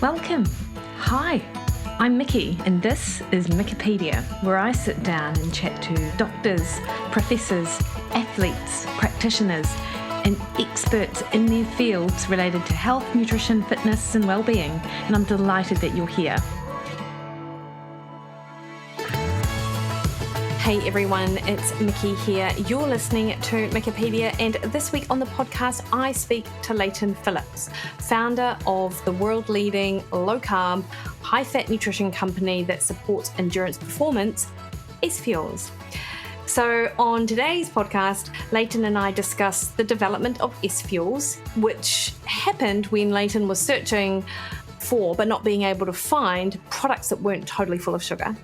Welcome. Hi, I'm Mikki, and this is Mikkipedia, where I sit down and chat to doctors, professors, athletes, practitioners, and experts in their fields related to health, nutrition, fitness, and well-being. And I'm delighted that you're here. Hey everyone, it's Mikki here. You're listening to Mikkipedia, and this week on the podcast, I speak to Leighton Phillips, founder of the world-leading low-carb, high-fat nutrition company that supports endurance performance, SFuels. So on today's podcast, Leighton and I discuss the development of SFuels, which happened when Leighton was searching for, but not being able to find, products that weren't totally full of sugar,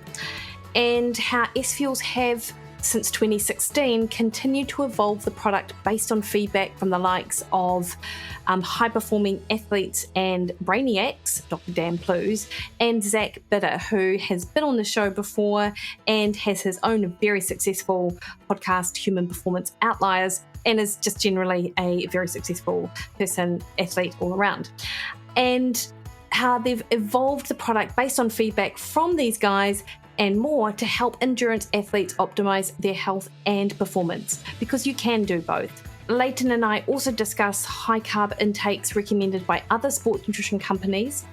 and how SFuels have, since 2016, continued to evolve the product based on feedback from the likes of high-performing athletes and brainiacs, Dr. Dan Plews, and Zach Bitter, who has been on the show before and has his own very successful podcast, Human Performance Outliers, and is just generally a very successful person, athlete all around. And how they've evolved the product based on feedback from these guys and more to help endurance athletes optimize their health and performance, because you can do both. Leighton and I also discuss high carb intakes recommended by other sports nutrition companies,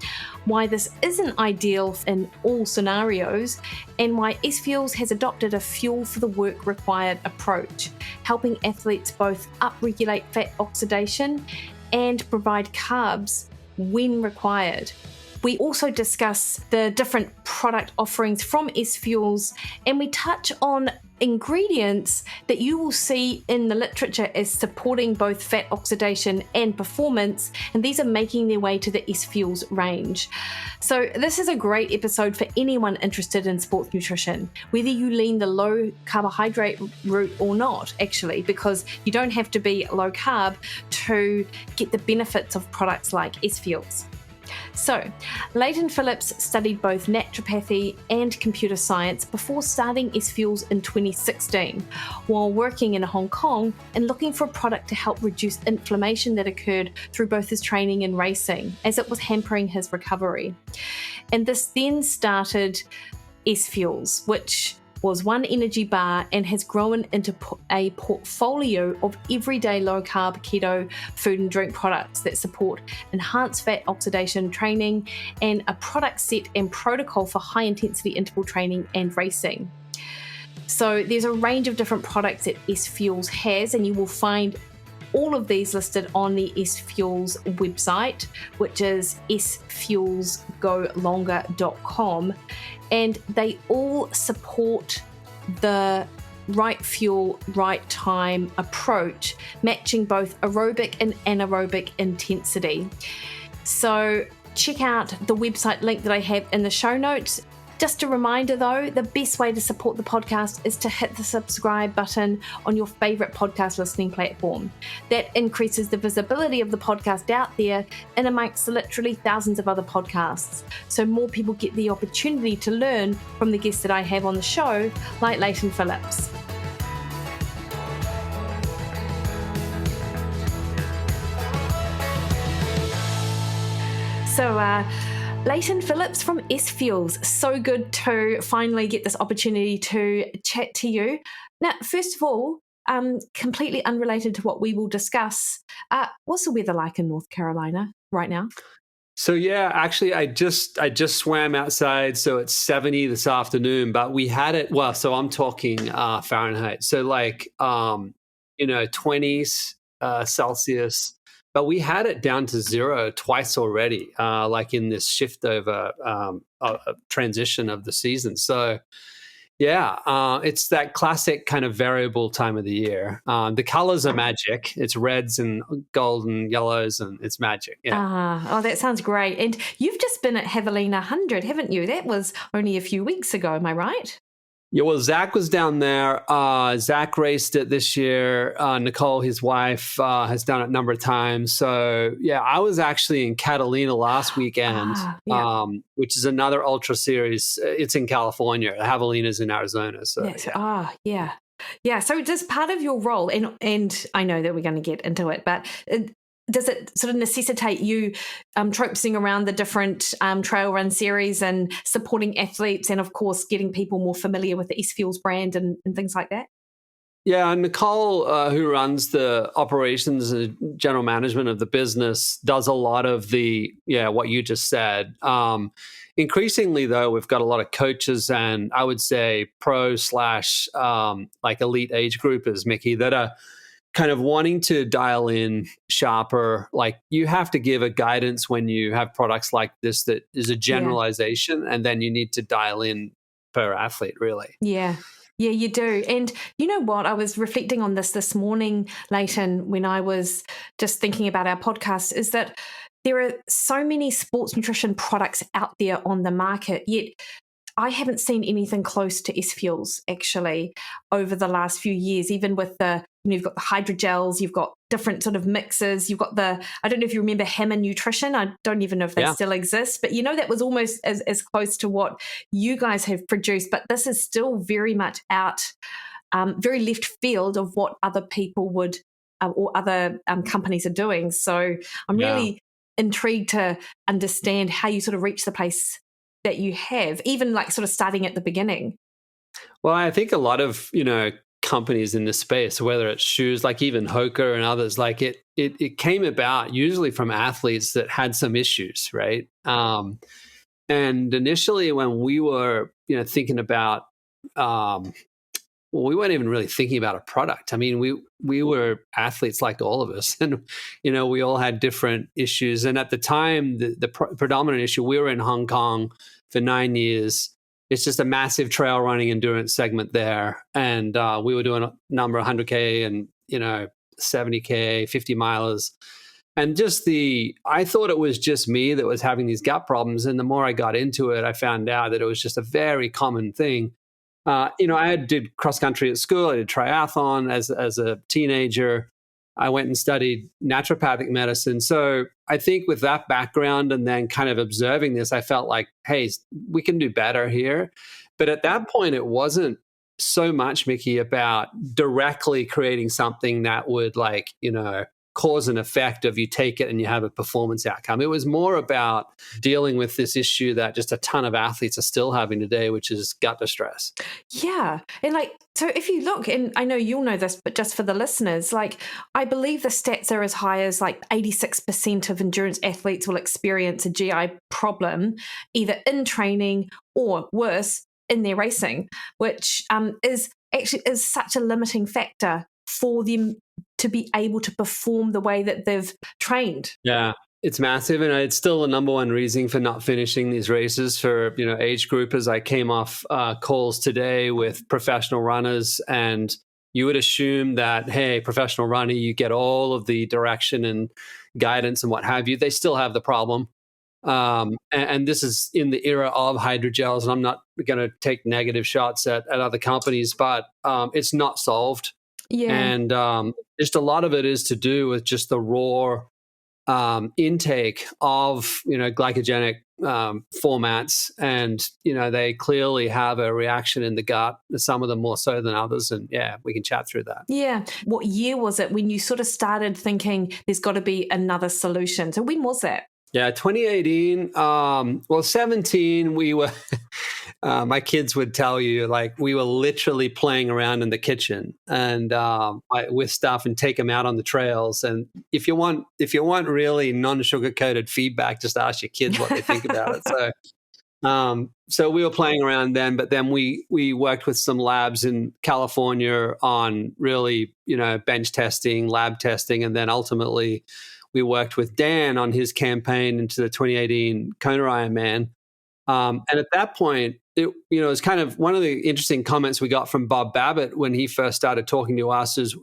why this isn't ideal in all scenarios, and why SFuels has adopted a fuel for the work required approach, helping athletes both upregulate fat oxidation and provide carbs when required. We also discuss the different product offerings from SFuels, and we touch on ingredients that you will see in the literature as supporting both fat oxidation and performance, and these are making their way to the SFuels range. So this is a great episode for anyone interested in sports nutrition, whether you lean the low carbohydrate route or not, actually, because you don't have to be low carb to get the benefits of products like SFuels. So, Leighton Phillips studied both naturopathy and computer science before starting SFuels in 2016, while working in Hong Kong and looking for a product to help reduce inflammation that occurred through both his training and racing, as it was hampering his recovery. And this then started SFuels, which was one energy bar and has grown into a portfolio of everyday low-carb keto food and drink products that support enhanced fat oxidation training and a product set and protocol for high-intensity interval training and racing. So there's a range of different products that SFuels has, and you will find all of these listed on the SFuels website, which is sfuelsgolonger.com, and they all support the right fuel, right time approach, matching both aerobic and anaerobic intensity. So check out the website link that I have in the show notes. Just a reminder though, the best way to support the podcast is to hit the subscribe button on your favorite podcast listening platform. That increases the visibility of the podcast out there and amongst literally thousands of other podcasts. So more people get the opportunity to learn from the guests that I have on the show, like Leighton Phillips. So, Leighton Phillips from SFuels. So good to finally get this opportunity to chat to you. Now, first of all, completely unrelated to what we will discuss, what's the weather like in North Carolina right now? So yeah, actually, I just swam outside, so it's 70 this afternoon. But we had it. Well, so I'm talking Fahrenheit. So like 20s Celsius. But we had it down to 0 twice already, like in this shift over transition of the season. So, yeah, it's that classic kind of variable time of the year. The colors are magic. It's reds and gold and yellows, and it's magic. Yeah. Oh, that sounds great. And you've just been at Javelina 100, haven't you? That was only a few weeks ago, am I right? Yeah, well, Zach was down there. Zach raced it this year. Nicole, his wife, has done it a number of times. So, yeah, I was actually in Catalina last weekend, which is another ultra series. It's in California. Javelina's in Arizona. So, yes. Yeah. So just part of your role, and I know that we're going to get into it, but does it sort of necessitate you traipsing around the different trail run series and supporting athletes and, of course, getting people more familiar with the SFuels brand and things like that? Yeah, Nicole, who runs the operations and general management of the business, does a lot of what you just said. Increasingly, though, we've got a lot of coaches and I would say pro slash like elite age groupers, Mikki, that are kind of wanting to dial in sharper. Like you have to give a guidance when you have products like this that is a generalization, and then you need to dial in per athlete, really. Yeah. Yeah, you do. And you know what? I was reflecting on this morning, Leighton, when I was just thinking about our podcast, is that there are so many sports nutrition products out there on the market, yet I haven't seen anything close to SFuels actually over the last few years, even with you've got the hydrogels, you've got different sort of mixes, you've got I don't know if you remember Hammer Nutrition. I don't even know if they still exist, but that was almost as close to what you guys have produced, but this is still very much out, very left field of what other people would or other companies are doing. So I'm really intrigued to understand how you sort of reach the place that you have, even like sort of starting at the beginning. Well, I think a lot of, companies in this space, whether it's shoes, like even Hoka and others, like it came about usually from athletes that had some issues, right? And initially when we were, thinking about, we weren't even really thinking about a product. I mean, we were athletes like all of us, and we all had different issues. And at the time, the predominant issue, we were in Hong Kong for 9 years. It's just a massive trail running endurance segment there, and we were doing a number of 100K and 70K, 50 milers, and I thought it was just me that was having these gut problems. And the more I got into it, I found out that it was just a very common thing. I did cross country at school. I did triathlon as a teenager. I went and studied naturopathic medicine. So I think with that background and then kind of observing this, I felt like, hey, we can do better here. But at that point, it wasn't so much, Mikki, about directly creating something that would cause an effect of you take it and you have a performance outcome. It was more about dealing with this issue that just a ton of athletes are still having today, which is gut distress. Yeah. And so if you look, and I know you'll know this, but just for the listeners, I believe the stats are as high as 86% of endurance athletes will experience a GI problem either in training or worse in their racing, which is such a limiting factor for them to be able to perform the way that they've trained. Yeah, it's massive. And it's still the number one reason for not finishing these races for, age groupers. I came off calls today with professional runners, and you would assume that, hey, professional runner, you get all of the direction and guidance and what have you. They still have the problem. And this is in the era of hydrogels, and I'm not going to take negative shots at other companies, but it's not solved. Yeah. And just a lot of it is to do with just the raw intake of, glycogenic formats. And, they clearly have a reaction in the gut, some of them more so than others. And we can chat through that. Yeah. What year was it when you sort of started thinking there's got to be another solution? So when was that? Yeah, 2018. 17, we were, my kids would tell you, we were literally playing around in the kitchen and with stuff and take them out on the trails. And if you want really non-sugar coated feedback, just ask your kids what they think about it. So we were playing around then, but then we worked with some labs in California on really, bench testing, lab testing, and then ultimately we worked with Dan on his campaign into the 2018 Kona Ironman. And at that point, it was kind of one of the interesting comments we got from Bob Babbitt when he first started talking to us is,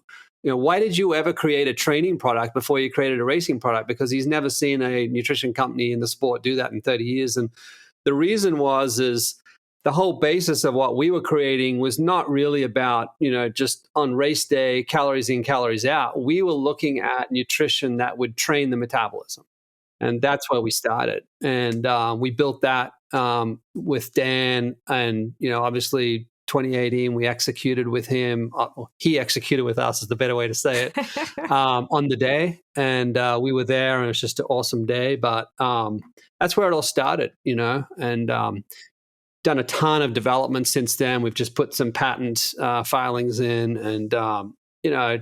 why did you ever create a training product before you created a racing product? Because he's never seen a nutrition company in the sport do that in 30 years. And the reason is the whole basis of what we were creating was not really about, just on race day, calories in, calories out. We were looking at nutrition that would train the metabolism. And that's where we started. And we built that with Dan and, obviously 2018. We executed with him. He executed with us is the better way to say it, on the day. And we were there, and it was just an awesome day. But that's where it all started, and done a ton of development since then. We've just put some patent filings in, and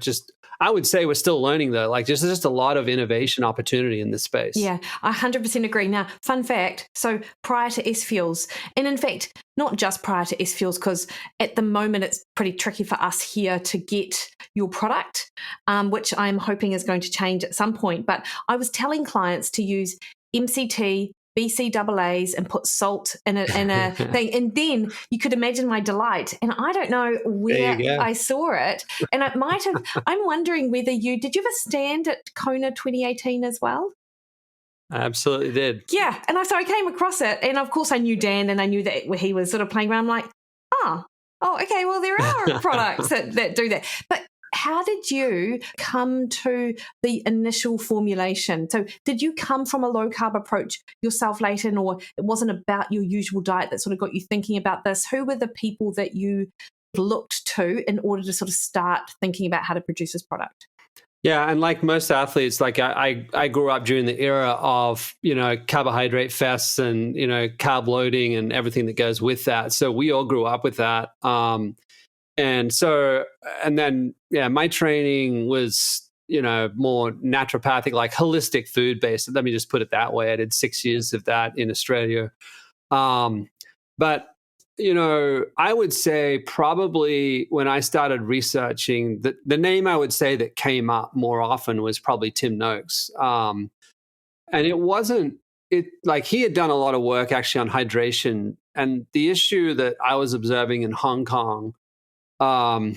just I would say we're still learning though. Like there's just a lot of innovation opportunity in this space. Yeah, I 100% agree. Now, fun fact, so prior to SFuels, and in fact, not just prior to SFuels, because at the moment it's pretty tricky for us here to get your product, which I'm hoping is going to change at some point. But I was telling clients to use MCT, BCAAs, and put salt in a thing, and then you could imagine my delight. And I don't know where I saw it, and it might have. I'm wondering whether did you ever stand at Kona 2018 as well? I absolutely did. Yeah, and so I came across it, and of course I knew Dan, and I knew that he was sort of playing around. I'm like, oh, okay, well there are products that do that, but. How did you come to the initial formulation? So did you come from a low-carb approach yourself, Leighton, or it wasn't about your usual diet that sort of got you thinking about this? Who were the people that you looked to in order to sort of start thinking about how to produce this product? Yeah, and like most athletes, like I grew up during the era of, carbohydrate fests and, carb loading and everything that goes with that. So we all grew up with that. And then, my training was, more naturopathic, like holistic food based. Let me just put it that way. I did 6 years of that in Australia. But, I would say probably when I started researching, the name I would say that came up more often was probably Tim Noakes. And it wasn't, he had done a lot of work actually on hydration. And the issue that I was observing in Hong Kong,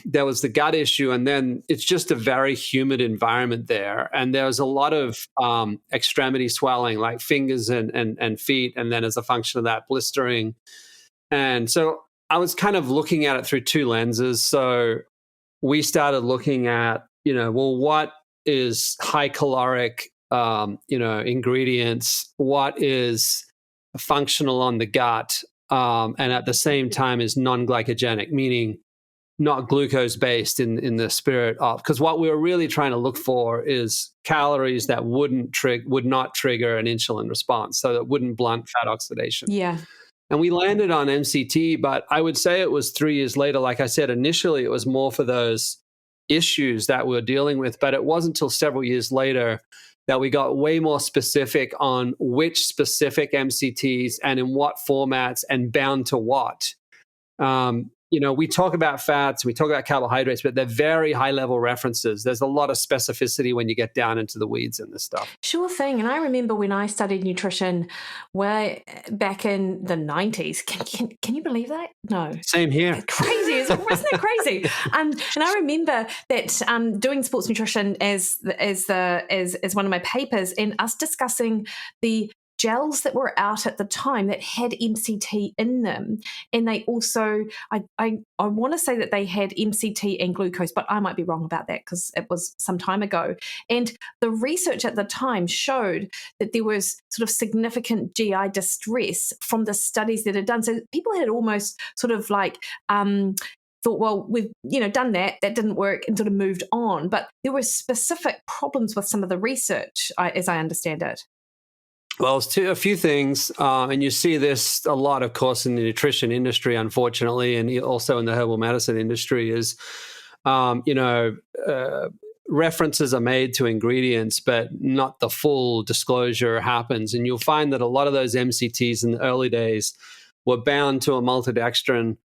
there was the gut issue, and then it's just a very humid environment there. And there was a lot of extremity swelling, like fingers and feet, and then as a function of that, blistering. And so I was kind of looking at it through two lenses. So we started looking at, what is high caloric, ingredients? What is functional on the gut? And at the same time is non-glycogenic, meaning not glucose based in the spirit of, because what we were really trying to look for is calories that would not trigger an insulin response, so that wouldn't blunt fat oxidation. Yeah. And we landed on MCT, but I would say it was 3 years later. Like I said, initially it was more for those issues that we were dealing with, but it wasn't until several years later that we got way more specific on which specific MCTs and in what formats and bound to what. We talk about fats, we talk about carbohydrates, but they're very high-level references. There's a lot of specificity when you get down into the weeds in this stuff. Sure thing. And I remember when I studied nutrition way back in the 90s. Can you believe that? No. Same here. It's crazy. Isn't it crazy? And I remember that doing sports nutrition as one of my papers, and us discussing the gels that were out at the time that had MCT in them. And they also, I want to say that they had MCT and glucose, but I might be wrong about that because it was some time ago. And the research at the time showed that there was sort of significant GI distress from the studies that had done. So people had almost sort of like, thought, well, we've done that didn't work, and sort of moved on. But there were specific problems with some of the research, as I understand it. Well, it's a few things, and you see this a lot, of course, in the nutrition industry, unfortunately, and also in the herbal medicine industry is, references are made to ingredients, but not the full disclosure happens. And you'll find that a lot of those MCTs in the early days were bound to a maltodextrin.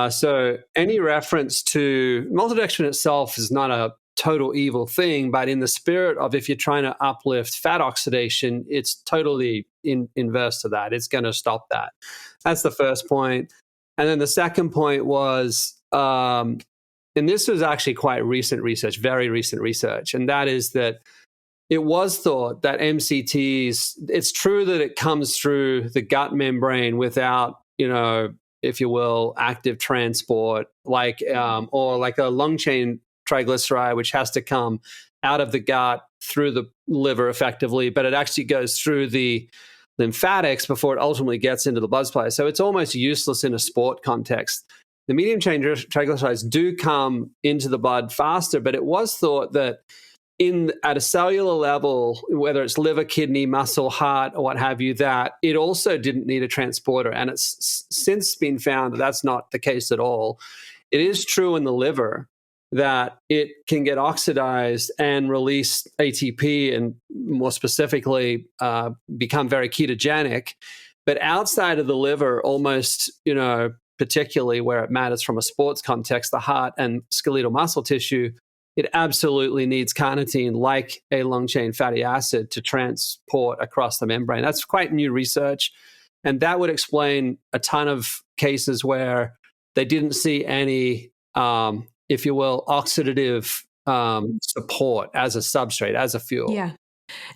So any reference to maltodextrin itself is not a total evil thing, but in the spirit of if you're trying to uplift fat oxidation, it's totally inverse to that. It's going to stop that. That's the first point. And then the second point was, and this was actually quite recent research, very recent research, and that is that it was thought that MCTs, it's true that it comes through the gut membrane without, if you will, active transport, or like a long chain triglyceride, which has to come out of the gut through the liver effectively, but it actually goes through the lymphatics before it ultimately gets into the blood supply. So it's almost useless in a sport context. the medium chain triglycerides do come into the blood faster, but it was thought that at a cellular level, whether it's liver, kidney, muscle, heart, or what have you, that it also didn't need a transporter. And it's since been found that that's not the case at all. It is true in the liver that it can get oxidized and release ATP and more specifically become very ketogenic. But outside of the liver, almost, particularly where it matters from a sports context, the heart and skeletal muscle tissue, it absolutely needs carnitine, like a long-chain fatty acid, to transport across the membrane. That's quite new research. And that would explain a ton of cases where they didn't see any, if you will, oxidative support as a substrate, as a fuel. Yeah.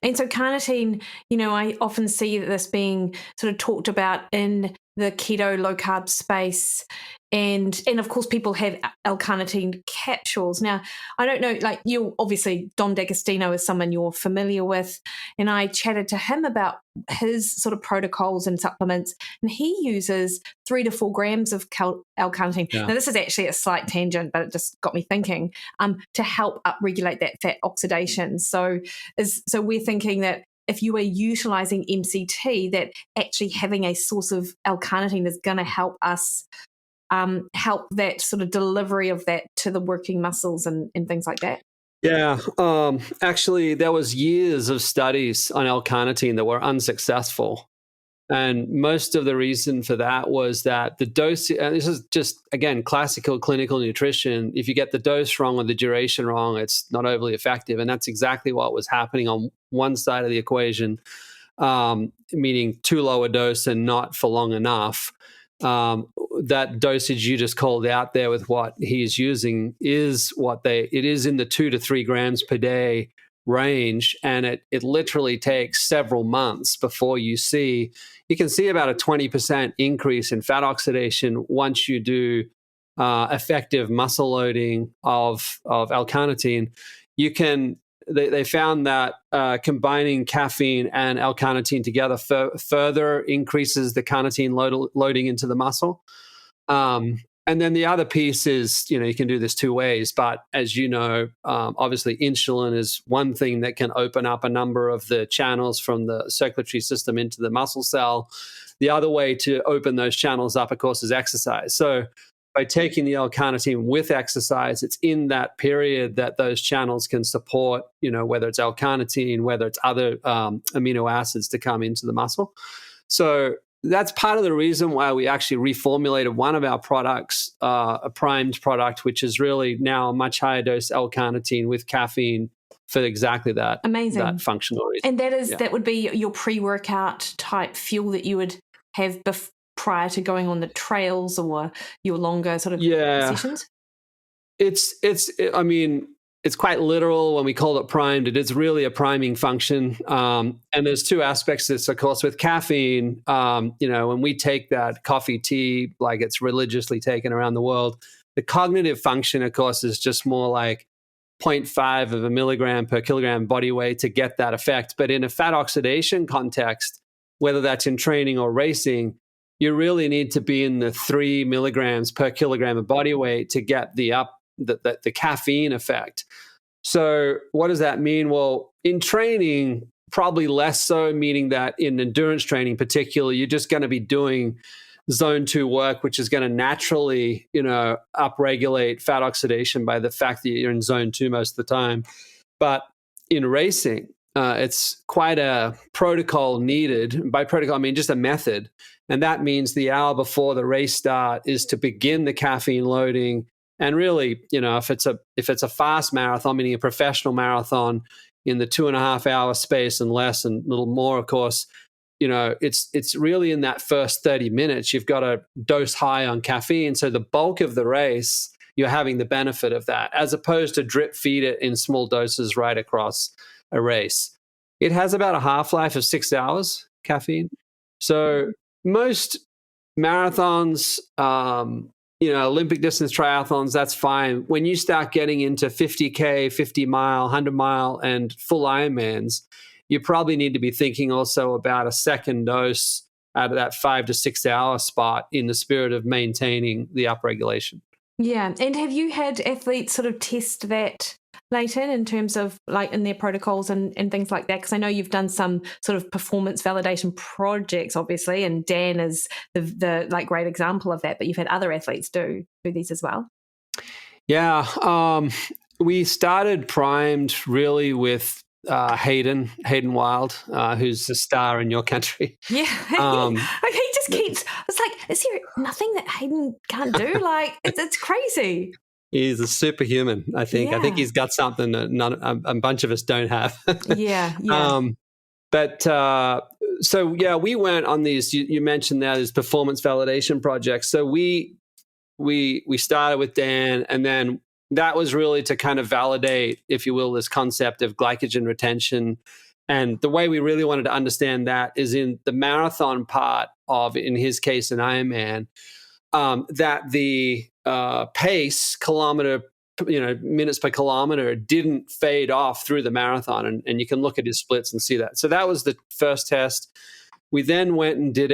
And so carnitine, I often see this being sort of talked about in the keto low carb space. And of course, people have L-carnitine capsules. Now, I don't know, like you, obviously, Don D'Agostino is someone you're familiar with. And I chatted to him about his sort of protocols and supplements. And he uses 3 to 4 grams of L-carnitine. Yeah. Now, this is actually a slight tangent, but it just got me thinking, to help upregulate that fat oxidation. So we're thinking that if you are utilizing MCT, that actually having a source of L-carnitine is going to help us help that sort of delivery of that to the working muscles and things like that? Yeah. Actually, there was years of studies on L-carnitine that were unsuccessful. And most of the reason for that was that the dose, and this is just, again, classical clinical nutrition. If you get the dose wrong or the duration wrong, it's not overly effective. And that's exactly what was happening on one side of the equation, meaning too low a dose and not for long enough. That dosage you just called out there with what he's using is it is in the 2 to 3 grams per day range. And it literally takes several months before you can see about a 20% increase in fat oxidation once you do effective muscle loading of L-carnitine. They found that combining caffeine and L-carnitine together further increases the carnitine loading into the muscle. And then the other piece is, you can do this 2 ways, but as you know, obviously insulin is one thing that can open up a number of the channels from the circulatory system into the muscle cell. The other way to open those channels up, of course, is exercise. So by taking the L-carnitine with exercise, it's in that period that those channels can support, whether it's L-carnitine, whether it's other amino acids to come into the muscle. So that's part of the reason why we actually reformulated one of our products, a primed product, which is really now a much higher dose L-carnitine with caffeine for exactly that. Amazing. That functional reason. And that would be your pre-workout type fuel that you would have prior to going on the trails or your longer sort of sessions? It's quite literal when we call it primed. It is really a priming function. And there's 2 aspects to this, of course. With caffeine, when we take that coffee, tea, like it's religiously taken around the world, the cognitive function, of course, is just more like 0.5 of a milligram per kilogram body weight to get that effect. But in a fat oxidation context, whether that's in training or racing, you really need to be in the 3 milligrams per kilogram of body weight to get the caffeine effect. So what does that mean? Well, in training, probably less so, meaning that in endurance training particularly, you're just going to be doing zone 2 work, which is going to naturally, upregulate fat oxidation by the fact that you're in zone 2 most of the time. But in racing, it's quite a protocol needed. By protocol, I mean just a method. And that means the hour before the race start is to begin the caffeine loading. And really, if it's a fast marathon, meaning a professional marathon in the 2.5 hour space and less and a little more, of course, it's really in that first 30 minutes, you've got to dose high on caffeine. So the bulk of the race, you're having the benefit of that, as opposed to drip feed it in small doses right across a race. It has about a half-life of 6 hours, caffeine. So most marathons, Olympic distance triathlons, that's fine. When you start getting into 50K, 50 mile, 100 mile, and full Ironmans, you probably need to be thinking also about a second dose at that 5 to 6 hour spot in the spirit of maintaining the upregulation. Yeah. And have you had athletes sort of test that, Leighton, in terms of like in their protocols and things like that? Because I know you've done some sort of performance validation projects, obviously, and Dan is the like great example of that, but you've had other athletes do these as well. Yeah. We started primed really with Hayden Wild, who's the star in your country. Yeah. He just keeps, it's like, is there nothing that Hayden can't do? Like, it's crazy. He's a superhuman, I think. Yeah. I think he's got something that a bunch of us don't have. Yeah. So we went on these, you mentioned that as performance validation projects. So we started with Dan, and then that was really to kind of validate, if you will, this concept of glycogen retention. And the way we really wanted to understand that is in the marathon part of, in his case, an Ironman, that the pace, minutes per kilometer, didn't fade off through the marathon. And you can look at his splits and see that. So that was the first test. We then went and did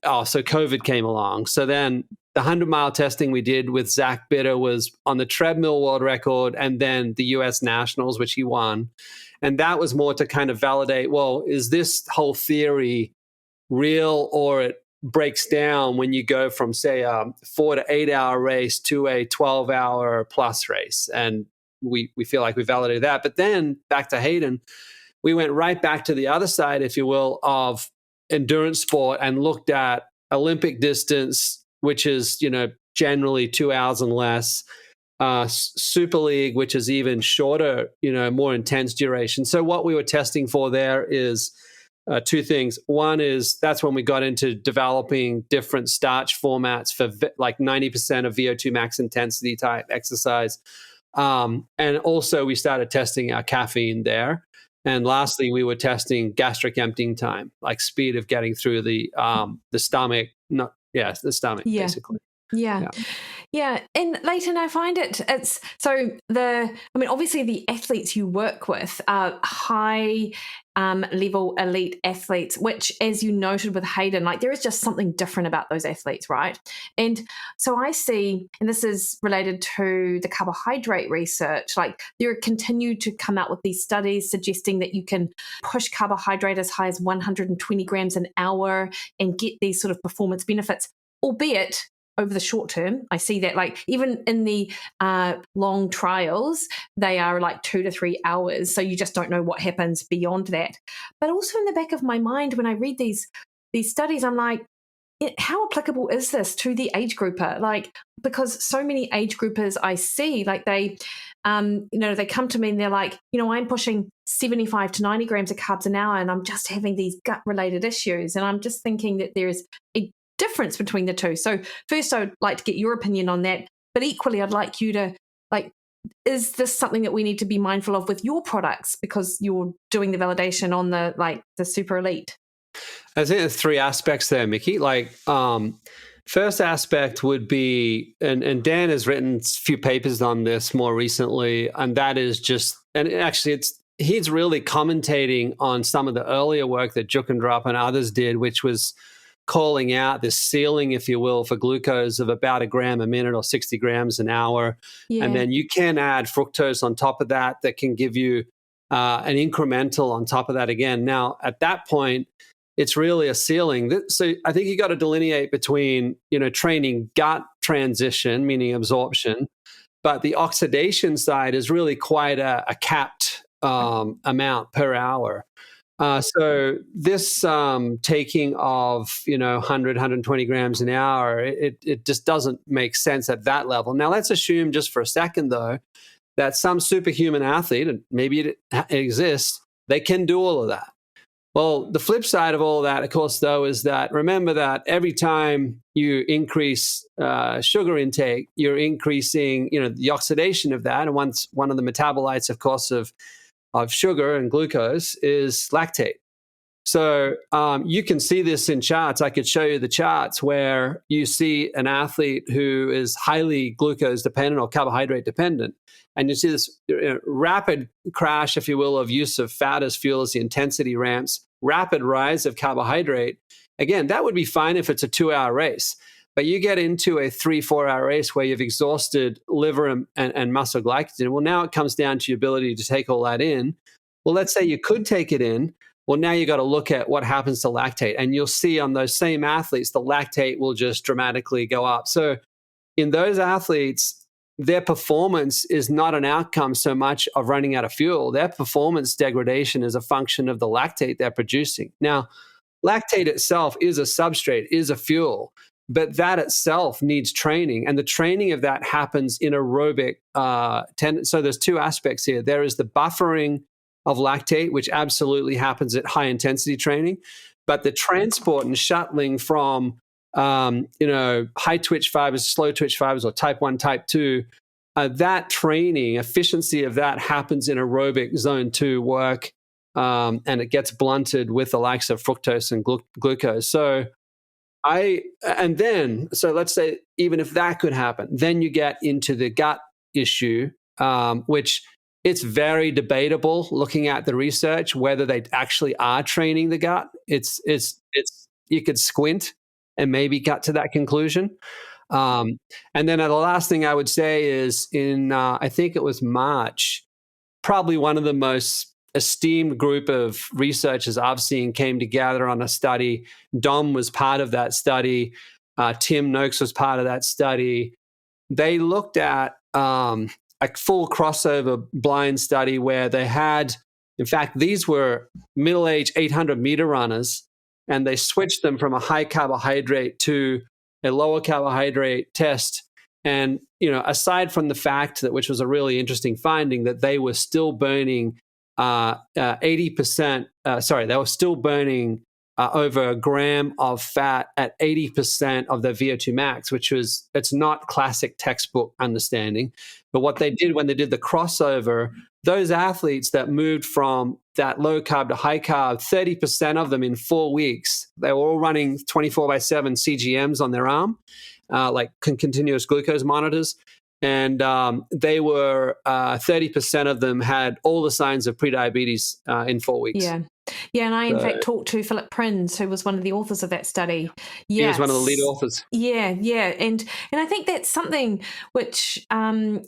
so COVID came along. So then the 100-mile testing we did with Zach Bitter was on the treadmill world record and then the US Nationals, which he won. And that was more to kind of validate, well, is this whole theory real, or it breaks down when you go from, say, a 4 to 8 hour race to a 12-hour plus race? And we feel like we validated that. But then back to Hayden, we went right back to the other side, if you will, of endurance sport and looked at Olympic distance, which is, generally 2 hours and less, Super League, which is even shorter, more intense duration. So what we were testing for there is two things. One is that's when we got into developing different starch formats for like 90% of VO2 max intensity type exercise. And also we started testing our caffeine there. And lastly, we were testing gastric emptying time, like speed of getting through the stomach, the stomach, basically. Yeah. And Leighton, I find it's so obviously the athletes you work with are high level elite athletes, which, as you noted with Hayden, like there is just something different about those athletes, right? And so I see, and this is related to the carbohydrate research, like there continue to come out with these studies suggesting that you can push carbohydrate as high as 120 grams an hour and get these sort of performance benefits, albeit over the short term. I see that like even in the long trials, they are like 2 to 3 hours. So you just don't know what happens beyond that. But also in the back of my mind, when I read these studies, I'm like, how applicable is this to the age grouper? Like, because so many age groupers I see, like they come to me and they're like, I'm pushing 75 to 90 grams of carbs an hour and I'm just having these gut related issues. And I'm just thinking that there is a difference between the two. So first, I would like to get your opinion on that, but equally, I'd like you to is this something that we need to be mindful of with your products because you're doing the validation on the super elite? I think there's three aspects there, Mikki. First aspect would be, and Dan has written a few papers on this more recently, and that is just, and actually he's really commentating on some of the earlier work that Jukendrup and others did, which was calling out this ceiling, if you will, for glucose of about 1 gram a minute or 60 grams an hour. Yeah. And then you can add fructose on top of that can give you an incremental on top of that again. Now, at that point, it's really a ceiling. So I think you got to delineate between, training gut transition, meaning absorption, but the oxidation side is really quite a capped amount per hour. So this taking of 100, 120 grams an hour, it just doesn't make sense at that level. Now let's assume just for a second though that some superhuman athlete, and maybe it exists, they can do all of that. Well, the flip side of all of that, of course, though, is that remember that every time you increase sugar intake, you're increasing the oxidation of that, and one of the metabolites, of course, of sugar and glucose is lactate. So you can see this in charts. I could show you the charts where you see an athlete who is highly glucose dependent or carbohydrate dependent. And you see this rapid crash, if you will, of use of fat as fuel as the intensity ramps, rapid rise of carbohydrate. again, that would be fine if it's a 2-hour race. But you get into a 3-4 hour race where you've exhausted liver and muscle glycogen. Well, now it comes down to your ability to take all that in. Well, let's say you could take it in. Well, now you got to look at what happens to lactate. And you'll see on those same athletes, the lactate will just dramatically go up. So in those athletes, their performance is not an outcome so much of running out of fuel. Their performance degradation is a function of the lactate they're producing. Now, lactate itself is a substrate, is a fuel, but that itself needs training. And the training of that happens in aerobic. So there's two aspects here. There is the buffering of lactate, which absolutely happens at high intensity training, but the transport and shuttling from high twitch fibers, slow twitch fibers, or type 1, type 2, that training, efficiency of that happens in aerobic zone 2 work, and it gets blunted with the likes of fructose and glucose. So let's say even if that could happen, then you get into the gut issue, which it's very debatable looking at the research whether they actually are training the gut. It's you could squint and maybe get to that conclusion. And then the last thing I would say is in I think it was March, probably one of the most esteemed group of researchers I've seen came together on a study. Dom was part of that study. Tim Noakes was part of that study. They looked at a full crossover blind study where they had, in fact, these were middle-aged 800-meter runners, and they switched them from a high carbohydrate to a lower carbohydrate test. And, aside from the fact that, which was a really interesting finding, that they were still burning 80%, they were still burning over a gram of fat at 80% of their VO2 max, it's not classic textbook understanding. But what they did when they did the crossover, those athletes that moved from that low carb to high carb, 30% of them in 4 weeks, they were all running 24/7 CGMs on their arm, like continuous glucose monitors. And they were 30% of them had all the signs of prediabetes in 4 weeks. Yeah, and I in fact talked to Philip Prinz, who was one of the authors of that study. He was one of the lead authors. Yeah, and I think that's something which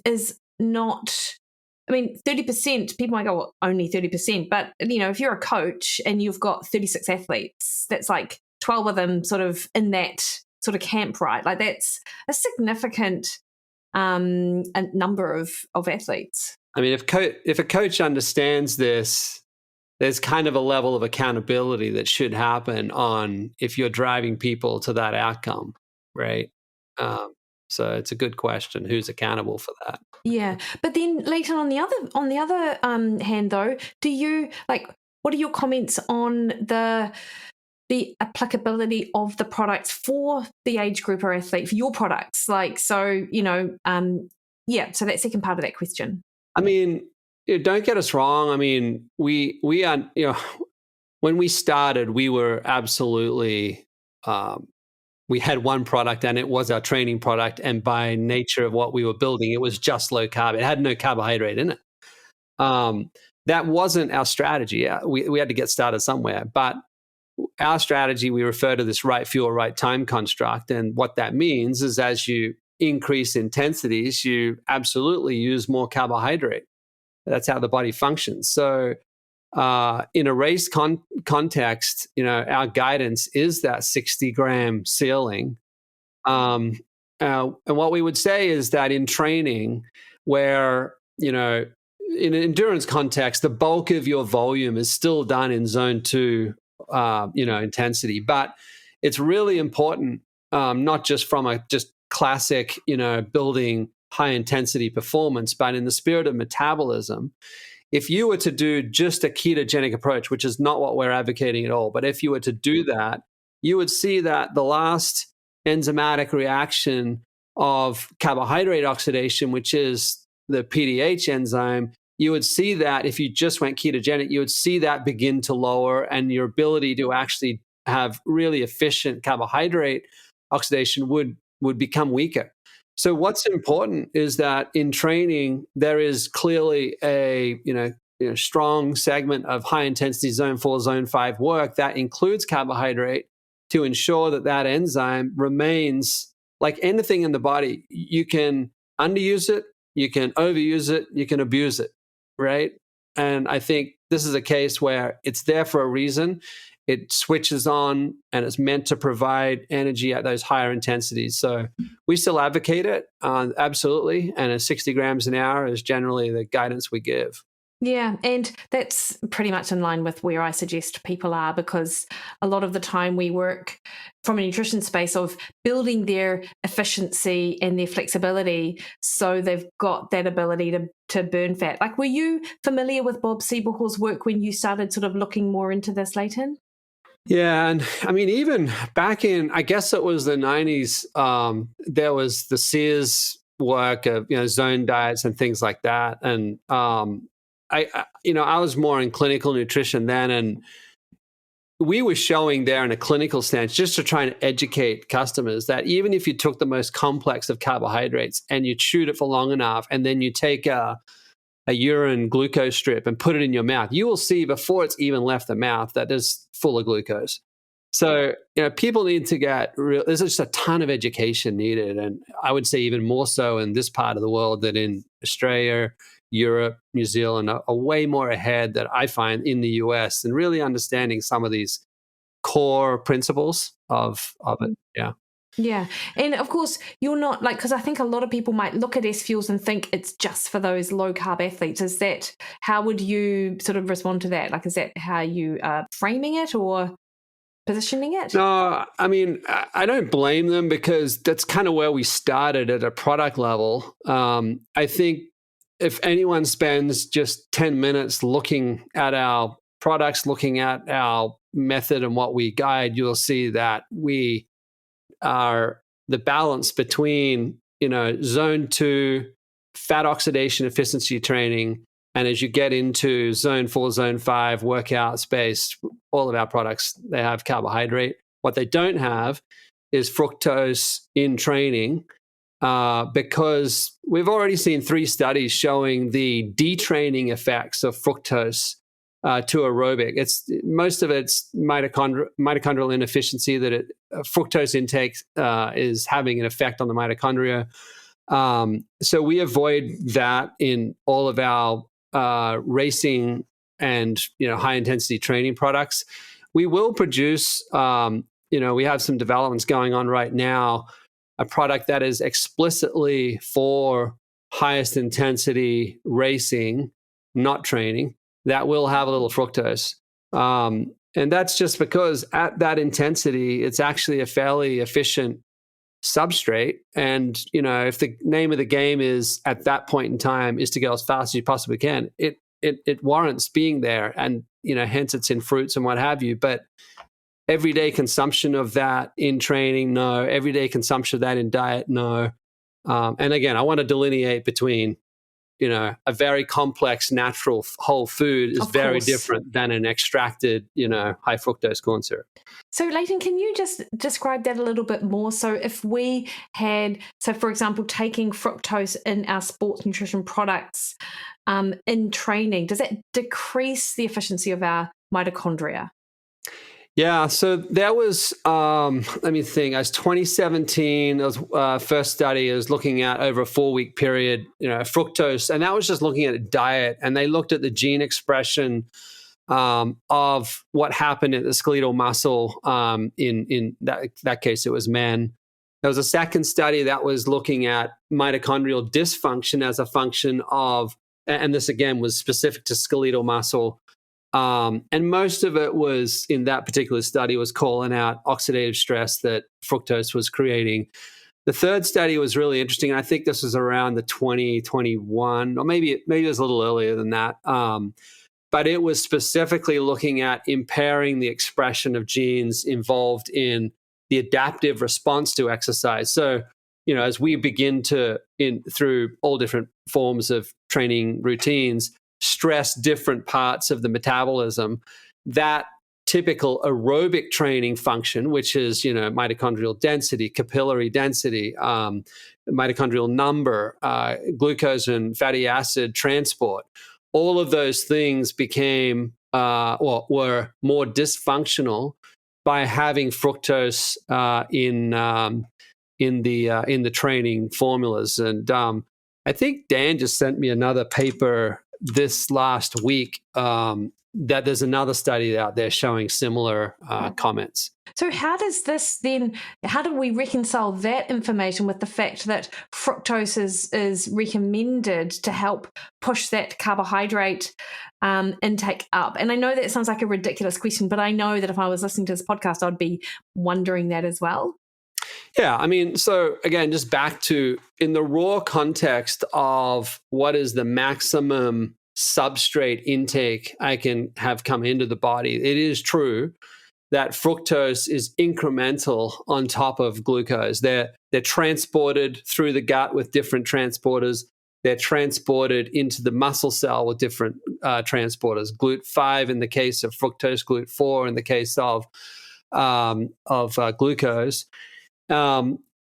is not. I mean, 30%. People might go, well, only 30%, but if you're a coach and you've got 36 athletes, that's like 12 of them sort of in that sort of camp, right? Like that's a significant a number of athletes. I mean, if a coach understands this, there's kind of a level of accountability that should happen on if you're driving people to that outcome, right? So it's a good question: who's accountable for that? Yeah, but then Leighton, on the other hand, though, do you what are your comments on the applicability of the products for the age group or athlete, for your products? So that second part of that question. I mean, don't get us wrong. I mean, we are, when we started, we were absolutely, we had one product and it was our training product. And by nature of what we were building, it was just low carb. It had no carbohydrate in it. That wasn't our strategy. We had to get started somewhere. But our strategy, we refer to this right fuel, right time construct. And what that means is as you increase intensities, you absolutely use more carbohydrate. That's how the body functions. So in a race context, our guidance is that 60-gram ceiling. And what we would say is that in training, where, in an endurance context, the bulk of your volume is still done in zone 2, intensity. But it's really important, not just from a just classic, building high intensity performance, but in the spirit of metabolism. If you were to do just a ketogenic approach, which is not what we're advocating at all, but if you were to do that, you would see that the last enzymatic reaction of carbohydrate oxidation, which is the PDH enzyme, you would see that if you just went ketogenic, you would see that begin to lower, and your ability to actually have really efficient carbohydrate oxidation would become weaker. So what's important is that in training, there is clearly a strong segment of high intensity zone 4, zone 5 work that includes carbohydrate. to ensure that that enzyme remains. Like anything in the body, you can underuse it, you can overuse it, you can abuse it, right? And I think this is a case where it's there for a reason. It switches on and it's meant to provide energy at those higher intensities. So we still advocate it, absolutely. And 60 grams an hour is generally the guidance we give. Yeah, and that's pretty much in line with where I suggest people are, because a lot of the time we work from a nutrition space of building their efficiency and their flexibility so they've got that ability to burn fat. Like, were you familiar with Bob Seebuchel's work when you started sort of looking more into this, Leighton? Yeah, and I mean, even back in, I guess it was the 90s, there was the Sears work of, zone diets and things like that. And I was more in clinical nutrition then, and we were showing there in a clinical stance, just to try and educate customers, that even if you took the most complex of carbohydrates and you chewed it for long enough, and then you take a urine glucose strip and put it in your mouth, you will see before it's even left the mouth that it's full of glucose. So, people need to get real. There's just a ton of education needed. And I would say even more so in this part of the world than in Australia, Europe, New Zealand, are way more ahead that I find in the US, and really understanding some of these core principles of it. Yeah. Yeah. And of course, you're not because I think a lot of people might look at SFuels and think it's just for those low carb athletes. How would you sort of respond to that? Like, is that how you are framing it or positioning it? No, I mean, I don't blame them, because that's kind of where we started at a product level. I think if anyone spends just 10 minutes looking at our products, looking at our method and what we guide, you'll see that we are the balance between, zone 2 fat oxidation efficiency training, and as you get into zone 4, zone 5 workout space, all of our products, they have carbohydrate. What they don't have is fructose in training, because we've already seen 3 studies showing the detraining effects of fructose to aerobic. Most of it's mitochondrial inefficiency, that fructose intake is having an effect on the mitochondria. So we avoid that in all of our racing and high intensity training products. We will produce, we have some developments going on right now, a product that is explicitly for highest intensity racing, not training, that will have a little fructose. And that's just because at that intensity, it's actually a fairly efficient substrate. And, if the name of the game is at that point in time is to go as fast as you possibly can, it warrants being there. And, hence it's in fruits and what have you. But everyday consumption of that in training, no. Everyday consumption of that in diet, no. And again, I want to delineate between, a very complex natural whole food is very different than an extracted, high fructose corn syrup. So, Leighton, can you just describe that a little bit more? So if we had, for example, taking fructose in our sports nutrition products in training, does that decrease the efficiency of our mitochondria? Yeah, so that was, let me think, as 2017, that was first study. It was looking at over a 4-week period, fructose, and that was just looking at diet, and they looked at the gene expression of what happened at the skeletal muscle. In that case, it was men. There was a second study that was looking at mitochondrial dysfunction as a function of, and this again was specific to skeletal muscle. And most of it was, in that particular study, was calling out oxidative stress that fructose was creating. The third study was really interesting. And I think this was around the 2021, or maybe it was a little earlier than that. But it was specifically looking at impairing the expression of genes involved in the adaptive response to exercise. So, as we begin to, through all different forms of training routines, stress different parts of the metabolism, that typical aerobic training function, which is, mitochondrial density, capillary density, mitochondrial number, glucose and fatty acid transport, all of those things became, were more dysfunctional by having fructose in the training formulas. And I think Dan just sent me another paper this last week that there's another study out there showing similar comments. So how do we reconcile that information with the fact that fructose is recommended to help push that carbohydrate intake up? And I know that sounds like a ridiculous question, but I know that if I was listening to this podcast, I'd be wondering that as well. Yeah, I mean, so again, just back to in the raw context of what is the maximum substrate intake I can have come into the body, it is true that fructose is incremental on top of glucose. They're transported through the gut with different transporters. They're transported into the muscle cell with different transporters. GLUT5 in the case of fructose, GLUT4 in the case of glucose.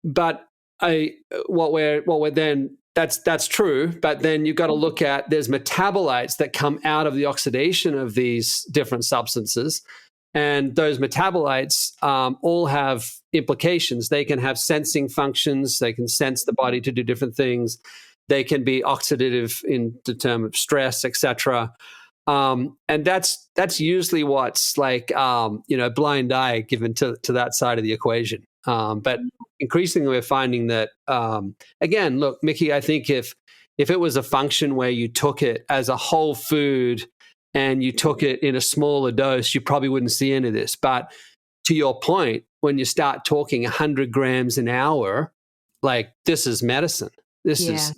But that's true. But then you've got to look at there's metabolites that come out of the oxidation of these different substances. And those metabolites all have implications. They can have sensing functions. They can sense the body to do different things. They can be oxidative in the term of stress, etc. And that's usually what's like, blind eye given to that side of the equation. But increasingly, we're finding that, again, look, Mikki, I think if it was a function where you took it as a whole food and you took it in a smaller dose, you probably wouldn't see any of this. But to your point, when you start talking 100 grams an hour, like this is medicine. This is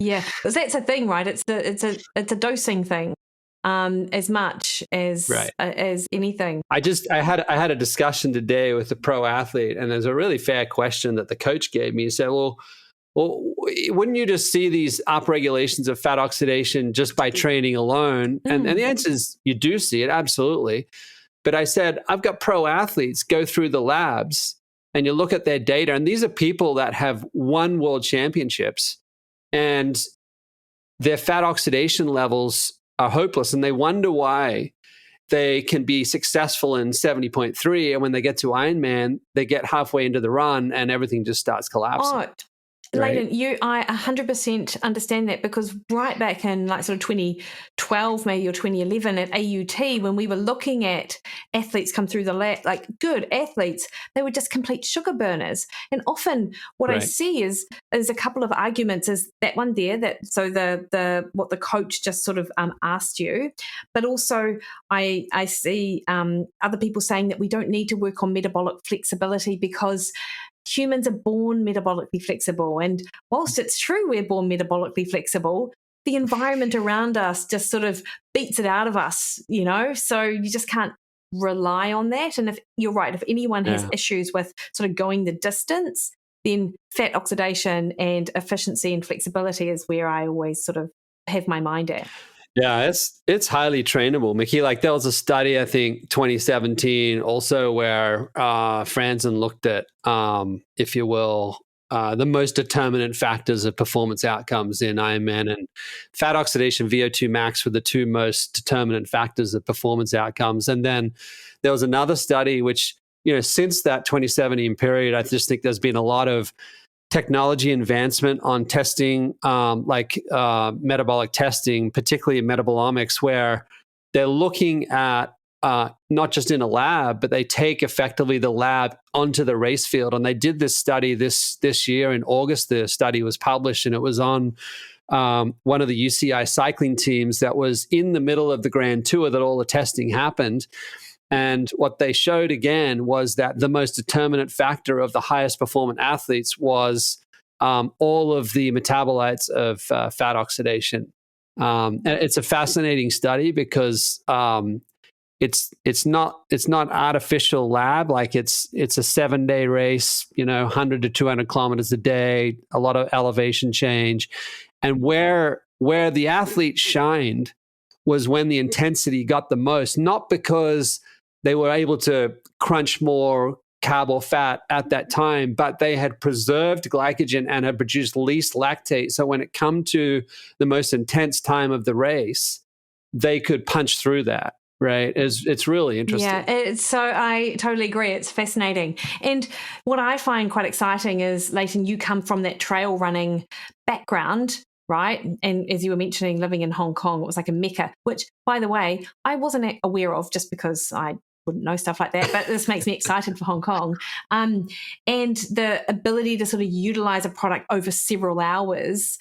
yeah, because that's a thing, right? It's a dosing thing. As much as anything. I had a discussion today with a pro athlete, and there's a really fair question that the coach gave me. He said, well, wouldn't you just see these upregulations of fat oxidation just by training alone? And the answer is you do see it, absolutely. But I said, I've got pro athletes go through the labs and you look at their data, and these are people that have won world championships, and their fat oxidation levels are hopeless, and they wonder why they can be successful in 70.3, and when they get to Ironman, they get halfway into the run and everything just starts collapsing. Oh, Leighton, I 100% understand that, because right back in like sort of 2012 maybe or 2011 at AUT, when we were looking at athletes come through the lab, like good athletes, they were just complete sugar burners. And often what I see is a couple of arguments, is that one there, that so the what the coach just sort of asked you, but also I see other people saying that we don't need to work on metabolic flexibility because humans are born metabolically flexible. And whilst it's true we're born metabolically flexible, the environment around us just sort of beats it out of us, so you just can't rely on that. And if you're right, if anyone has issues with sort of going the distance, then fat oxidation and efficiency and flexibility is where I always sort of have my mind at. Yeah, it's highly trainable, Mikki. Like there was a study, I think 2017 also, where Franzen looked at, if you will, the most determinant factors of performance outcomes in Ironman, and fat oxidation, VO2 max were the two most determinant factors of performance outcomes. And then there was another study which, since that 2017 period, I just think there's been a lot of technology advancement on testing, metabolic testing, particularly in metabolomics, where they're looking at not just in a lab, but they take effectively the lab onto the race field. And they did this study this year in August. The study was published, and it was on one of the UCI cycling teams that was in the middle of the Grand Tour that all the testing happened. And what they showed again was that the most determinant factor of the highest performant athletes was all of the metabolites of fat oxidation. And it's a fascinating study because it's not artificial lab. Like it's a 7-day race, 100 to 200 kilometers a day, a lot of elevation change, and where the athlete shined was when the intensity got the most, not because they were able to crunch more carb or fat at that time, but they had preserved glycogen and had produced least lactate. So when it come to the most intense time of the race, they could punch through that. right? It's really interesting. Yeah, so I totally agree. It's fascinating. And what I find quite exciting is, Leighton, you come from that trail running background, right? And as you were mentioning, living in Hong Kong, it was like a mecca, which, by the way, I wasn't aware of just because I wouldn't know stuff like that, but this makes me excited for Hong Kong. And the ability to sort of utilize a product over several hours.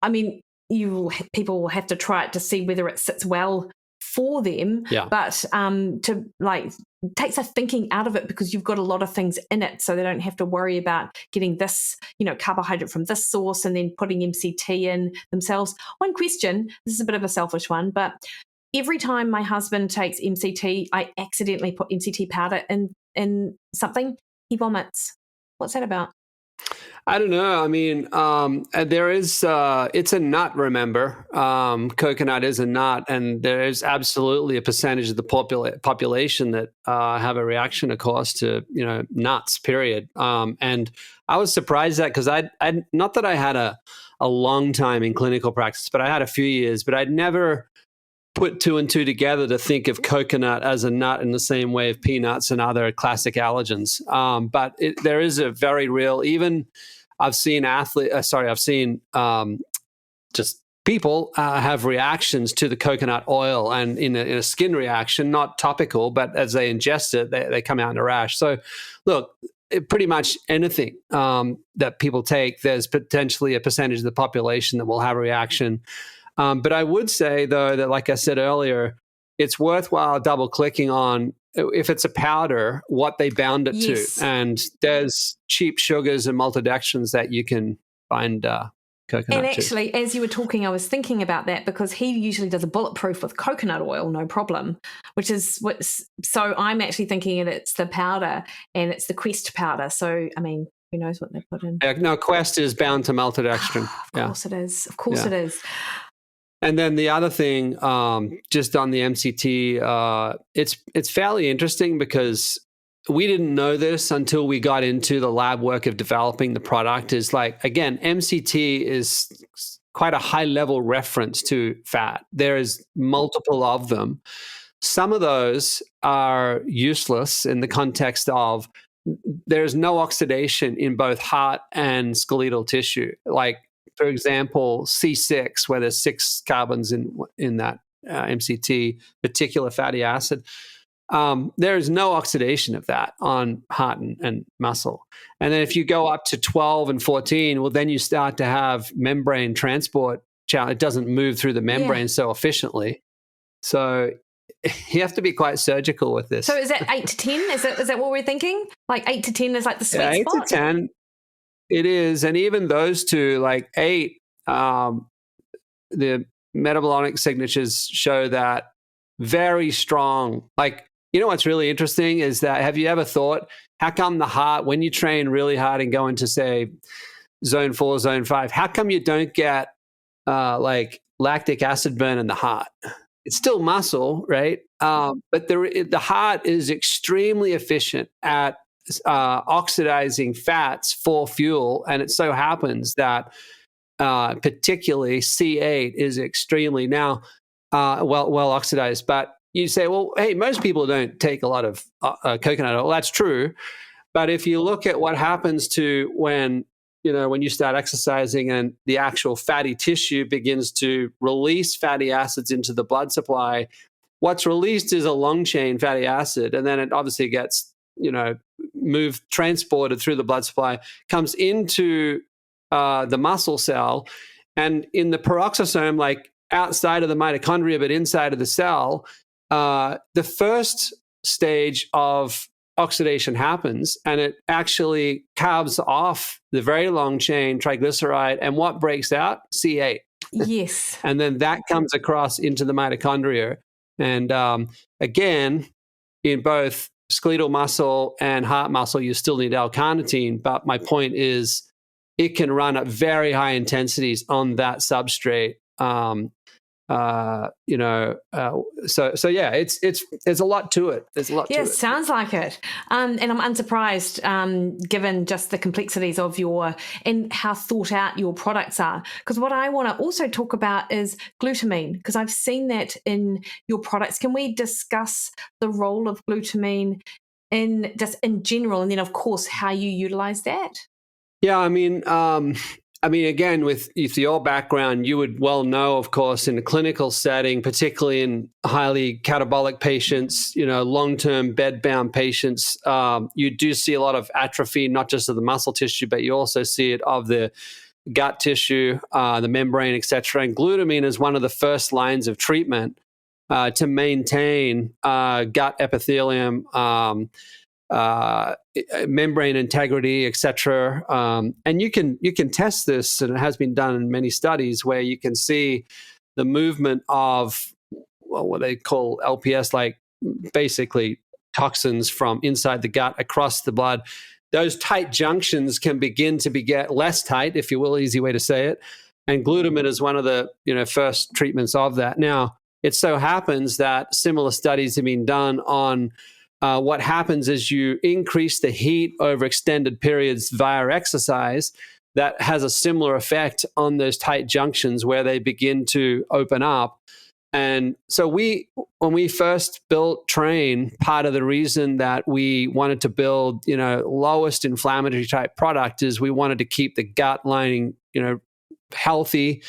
I mean, people will have to try it to see whether it sits well for them, but to like takes the thinking out of it, because you've got a lot of things in it, so they don't have to worry about getting this, carbohydrate from this source and then putting MCT in themselves. One question, this is a bit of a selfish one, but every time my husband takes MCT, I accidentally put MCT powder in something, he vomits. What's that about? I don't know. I mean, there is, it's a nut, remember. Coconut is a nut, and there is absolutely a percentage of the population that have a reaction, of course, to, nuts, period. And I was surprised that, because I not that I had a long time in clinical practice, but I had a few years, but I'd never put two and two together to think of coconut as a nut in the same way of peanuts and other classic allergens. But there is a very real, even I've seen just people have reactions to the coconut oil, and in a skin reaction, not topical, but as they ingest it, they come out in a rash. So look, pretty much anything that people take, there's potentially a percentage of the population that will have a reaction. But I would say, though, that, like I said earlier, it's worthwhile double clicking on, if it's a powder, what they bound it to. And there's cheap sugars and maltodextrins that you can find coconut. And actually, as you were talking, I was thinking about that, because he usually does a bulletproof with coconut oil, no problem, so I'm actually thinking that it's the powder, and it's the Quest powder. So, I mean, who knows what they put in. No, Quest is bound to maltodextrin. Of course it is. Of course it is. And then the other thing, just on the MCT, it's fairly interesting, because we didn't know this until we got into the lab work of developing the product. Is like, again, MCT is quite a high level reference to fat. There is multiple of them. Some of those are useless in the context of there's no oxidation in both heart and skeletal tissue. Like, for example, C6, where there's 6 carbons in that MCT, particular fatty acid, there is no oxidation of that on heart and muscle. And then if you go up to 12 and 14, well, then you start to have membrane transport challenge. It doesn't move through the membrane so efficiently. So you have to be quite surgical with this. So is that 8 to 10? Is that what we're thinking? Like 8 to 10 is like the sweet spot? 8 to 10. It is. And even those two, like 8, the metabolomic signatures show that very strong. Like, what's really interesting is that, have you ever thought, how come the heart, when you train really hard and go into, say, zone 4, zone 5, how come you don't get like lactic acid burn in the heart? It's still muscle, right? But the heart is extremely efficient at oxidizing fats for fuel, and it so happens that particularly C8 is extremely well oxidized. But you say, well, hey, most people don't take a lot of coconut oil. That's true, but if you look at what happens to when you start exercising and the actual fatty tissue begins to release fatty acids into the blood supply, what's released is a long chain fatty acid, and then it obviously gets transported through the blood supply, comes into the muscle cell, and in the peroxisome, like outside of the mitochondria but inside of the cell, the first stage of oxidation happens, and it actually carves off the very long chain triglyceride, and what breaks out? C8. Yes. And then that comes across into the mitochondria. And again, in both skeletal muscle and heart muscle, you still need L-carnitine. But my point is, it can run at very high intensities on that substrate. So yeah, it's there's a lot to it. There's a lot to it. Sounds like it. And I'm unsurprised, given just the complexities of and how thought out your products are. Because what I want to also talk about is glutamine, because I've seen that in your products. Can we discuss the role of glutamine in general, and then of course how you utilize that? Yeah, I mean, again, with your background, you would well know, of course, in a clinical setting, particularly in highly catabolic patients, long-term bed-bound patients, you do see a lot of atrophy, not just of the muscle tissue, but you also see it of the gut tissue, the membrane, etc. And glutamine is one of the first lines of treatment to maintain gut epithelium, membrane integrity, etc. And you can test this, and it has been done in many studies where you can see the movement of what they call LPS, like basically toxins from inside the gut across the blood. Those tight junctions can begin to get less tight, if you will, easy way to say it. And glutamine is one of the first treatments of that. Now, it so happens that similar studies have been done on what happens is you increase the heat over extended periods via exercise. That has a similar effect on those tight junctions where they begin to open up. And so when we first built Train, part of the reason that we wanted to build, lowest inflammatory type product is we wanted to keep the gut lining, healthy.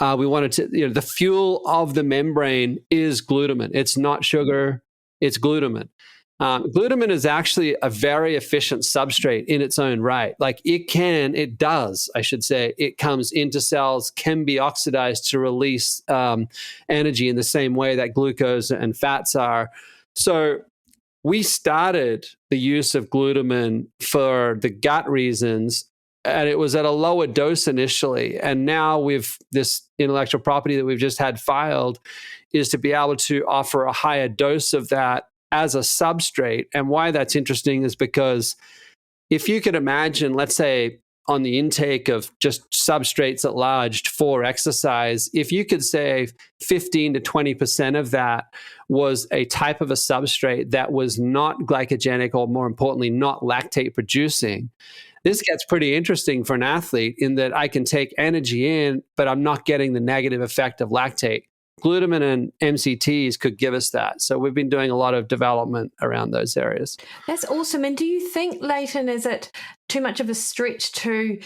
We wanted to, the fuel of the membrane is glutamine. It's not sugar, it's glutamine. Glutamine is actually a very efficient substrate in its own right. Like it comes into cells, can be oxidized to release energy in the same way that glucose and fats are. So we started the use of glutamine for the gut reasons, and it was at a lower dose initially. And now this intellectual property that we've just had filed is to be able to offer a higher dose of that as a substrate. And why that's interesting is because if you could imagine, let's say on the intake of just substrates at large for exercise, if you could say 15 to 20% of that was a type of a substrate that was not glycogenic, or more importantly, not lactate producing, this gets pretty interesting for an athlete in that I can take energy in, but I'm not getting the negative effect of lactate. Glutamine and MCTs could give us that. So we've been doing a lot of development around those areas. That's awesome. And do you think, Leighton, is it too much of a stretch to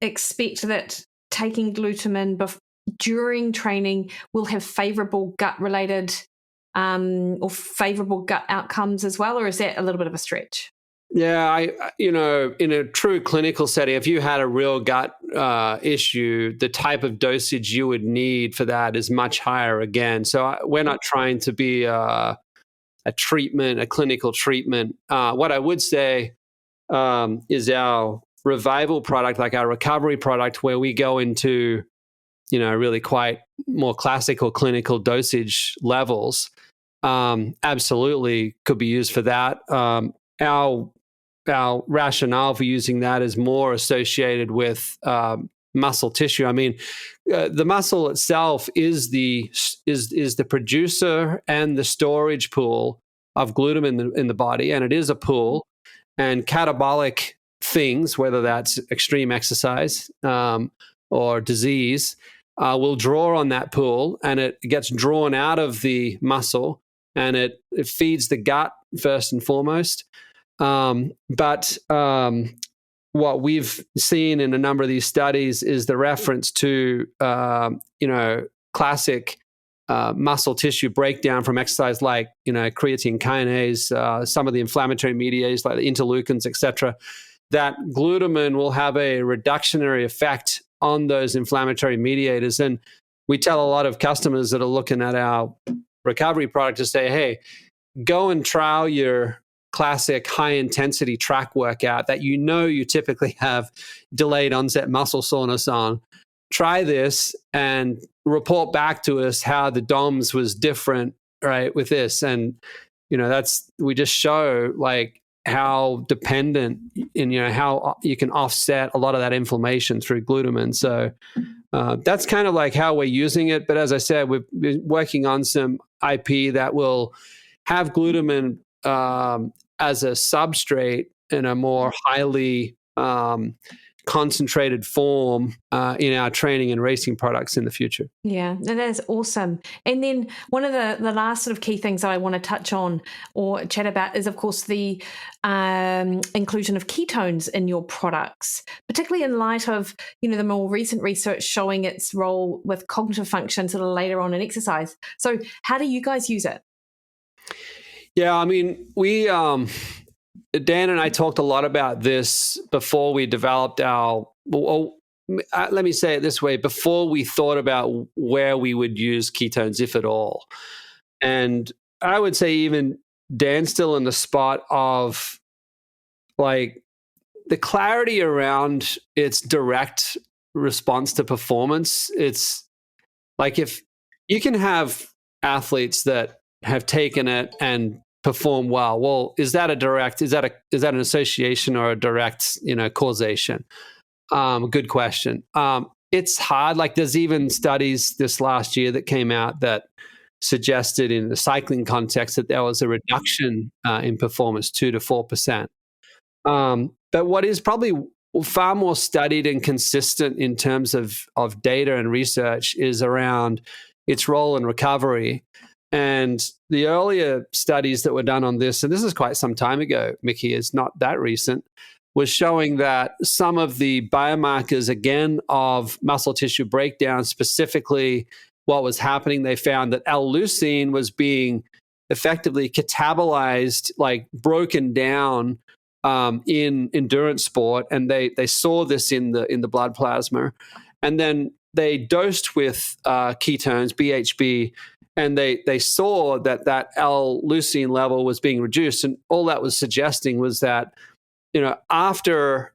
expect that taking glutamine during training will have favorable gut-related or favorable gut outcomes as well? Or is that a little bit of a stretch? Yeah, in a true clinical setting, if you had a real gut issue, the type of dosage you would need for that is much higher again. So we're not trying to be a clinical treatment. What I would say is our revival product, like our recovery product, where we go into, really quite more classical clinical dosage levels, absolutely could be used for that. Our rationale for using that is more associated with muscle tissue. I mean, the muscle itself is the producer and the storage pool of glutamine in the body, and it is a pool. And catabolic things, whether that's extreme exercise or disease, will draw on that pool, and it gets drawn out of the muscle, and it feeds the gut first and foremost. But what we've seen in a number of these studies is the reference to, classic muscle tissue breakdown from exercise, like, creatine kinase, some of the inflammatory mediators like the interleukins, etc., that glutamine will have a reductionary effect on those inflammatory mediators. And we tell a lot of customers that are looking at our recovery product to say, hey, go and trial your classic high-intensity track workout that you typically have delayed onset muscle soreness on. Try this and report back to us how the DOMS was different, right, with this. And, we just show like how dependent and, how you can offset a lot of that inflammation through glutamine. So That's kind of like how we're using it. But as I said, we've been working on some IP that will have glutamine as a substrate in a more highly concentrated form in our training and racing products in the future. Yeah, that is awesome. And then one of the last sort of key things that I want to touch on or chat about is, of course, the inclusion of ketones in your products, particularly in light of, the more recent research showing its role with cognitive function sort of later on in exercise. So how do you guys use it? Yeah, I mean, Dan and I talked a lot about this before we developed let me say it this way, before we thought about where we would use ketones, if at all. And I would say even Dan's still in the spot of like the clarity around its direct response to performance. It's like if you can have athletes that have taken it and perform well, is that an association or a direct, causation? Good question. It's hard. Like there's even studies this last year that came out that suggested in the cycling context that there was a reduction in performance, 2 to 4%. But what is probably far more studied and consistent in terms of data and research is around its role in recovery. And the earlier studies that were done on this, and this is quite some time ago, Mikki, it's not that recent, was showing that some of the biomarkers, again, of muscle tissue breakdown, specifically what was happening, they found that L-leucine was being effectively catabolized, like broken down in endurance sport. And they saw this in the blood plasma. And then they dosed with ketones, BHB, and they saw that L-leucine level was being reduced. And all that was suggesting was that, after,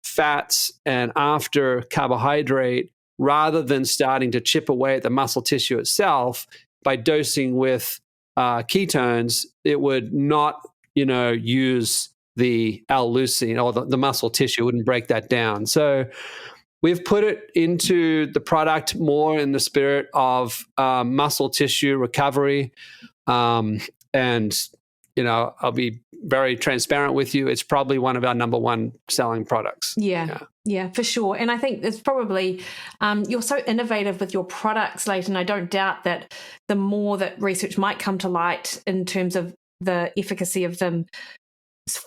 fats and after carbohydrate, rather than starting to chip away at the muscle tissue itself, by dosing with ketones, it would not, use the L-leucine or the muscle tissue, wouldn't break that down. So we've put it into the product more in the spirit of muscle tissue recovery. And, I'll be very transparent with you. It's probably one of our number one selling products. Yeah, for sure. And I think it's probably, you're so innovative with your products, Leighton. I don't doubt that the more that research might come to light in terms of the efficacy of them